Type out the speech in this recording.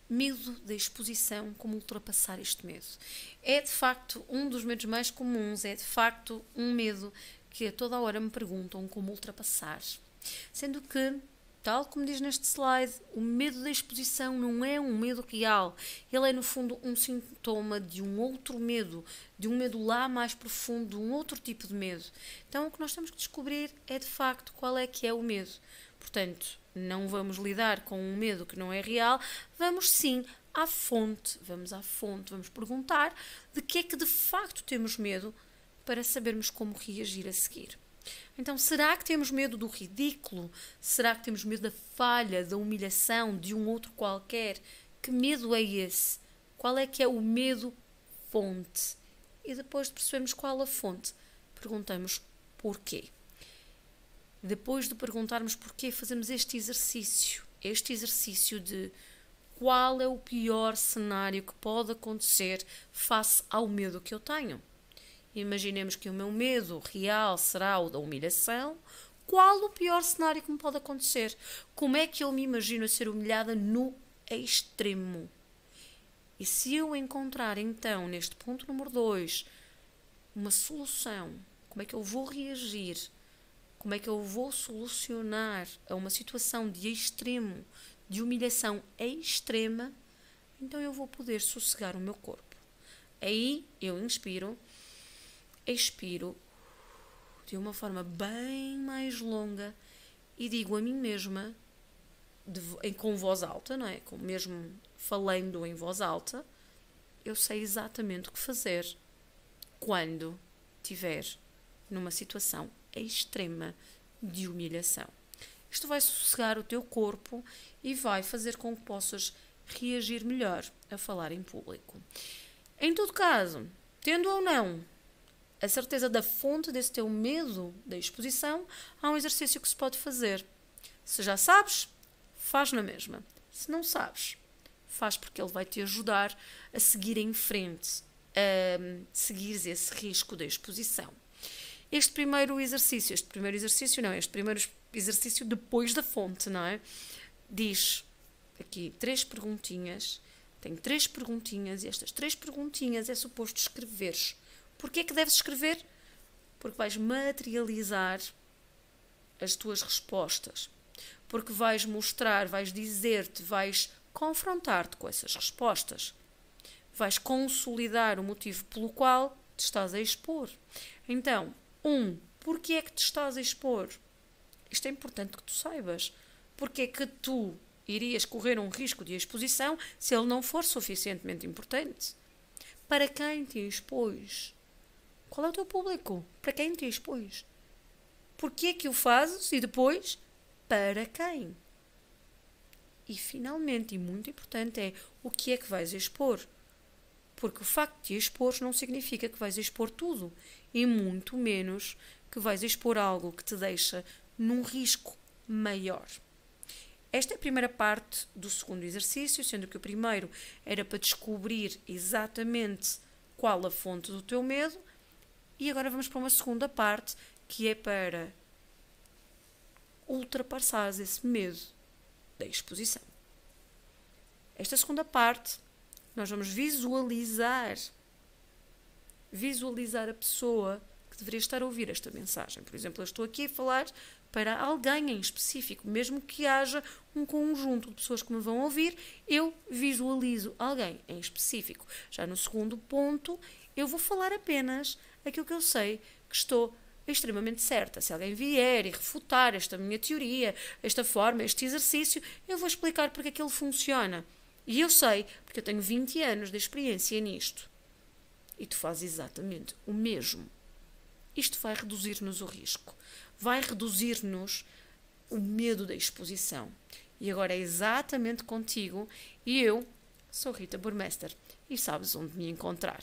medo da exposição, como ultrapassar este medo. É de facto um dos medos mais comuns, é de facto um medo que a toda a hora me perguntam como ultrapassar. Sendo que, tal como diz neste slide, o medo da exposição não é um medo real. Ele é, no fundo, um sintoma de um outro medo, de um medo lá mais profundo, de um outro tipo de medo. Então, o que nós temos que descobrir é, de facto, qual é que é o medo. Portanto, não vamos lidar com um medo que não é real, vamos sim à fonte, vamos perguntar de que é que de facto temos medo para sabermos como reagir a seguir. Então, será que temos medo do ridículo? Será que temos medo da falha, da humilhação, de um outro qualquer? Que medo é esse? Qual é que é o medo fonte? E depois de percebermos qual a fonte, perguntamos porquê. Depois de perguntarmos porquê, fazemos este exercício de qual é o pior cenário que pode acontecer face ao medo que eu tenho. Imaginemos que o meu medo real será o da humilhação. Qual o pior cenário que me pode acontecer? Como é que eu me imagino a ser humilhada no extremo? E se eu encontrar, então, neste ponto número 2, uma solução, como é que eu vou reagir? Como é que eu vou solucionar a uma situação de extremo, de humilhação extrema? Então eu vou poder sossegar o meu corpo. Aí eu inspiro, expiro de uma forma bem mais longa e digo a mim mesma, com voz alta, não é? Mesmo falando em voz alta, eu sei exatamente o que fazer quando estiver numa situação extrema de humilhação. Isto vai sossegar o teu corpo e vai fazer com que possas reagir melhor a falar em público. Em todo caso, tendo ou não a certeza da fonte desse teu medo da exposição, há um exercício que se pode fazer. Se já sabes, faz na mesma. Se não sabes, faz porque ele vai te ajudar a seguir em frente, a seguir esse risco da exposição. Este primeiro exercício depois da fonte, não é? Diz aqui 3 perguntinhas, tenho 3 perguntinhas e estas 3 perguntinhas é suposto escreveres. Porquê é que deves escrever? Porque vais materializar as tuas respostas. Porque vais mostrar, vais dizer-te, vais confrontar-te com essas respostas. Vais consolidar o motivo pelo qual te estás a expor. Então, porquê é que te estás a expor? Isto é importante que tu saibas. Porquê é que tu irias correr um risco de exposição se ele não for suficientemente importante? Para quem te expôs? Qual é o teu público? Para quem te expôs? Porquê é que o fazes? E depois, para quem? E finalmente, e muito importante, é o que é que vais expor? Porque o facto de te expor não significa que vais expor tudo. E muito menos que vais expor algo que te deixa num risco maior. Esta é a primeira parte do segundo exercício, sendo que o primeiro era para descobrir exatamente qual a fonte do teu medo. E agora vamos para uma segunda parte, que é para ultrapassar esse medo da exposição. Esta segunda parte, nós vamos visualizar a pessoa que deveria estar a ouvir esta mensagem. Por exemplo, eu estou aqui a falar para alguém em específico, mesmo que haja um conjunto de pessoas que me vão ouvir, eu visualizo alguém em específico. Já no segundo ponto, eu vou falar apenas aquilo que eu sei que estou extremamente certa. Se alguém vier e refutar esta minha teoria, esta forma, este exercício, eu vou explicar porque é que ele funciona. E eu sei, porque eu tenho 20 anos de experiência nisto. E tu fazes exatamente o mesmo. Isto vai reduzir-nos o risco. Vai reduzir-nos o medo da exposição. E agora é exatamente contigo. E eu sou Rita Burmester. E sabes onde me encontrar.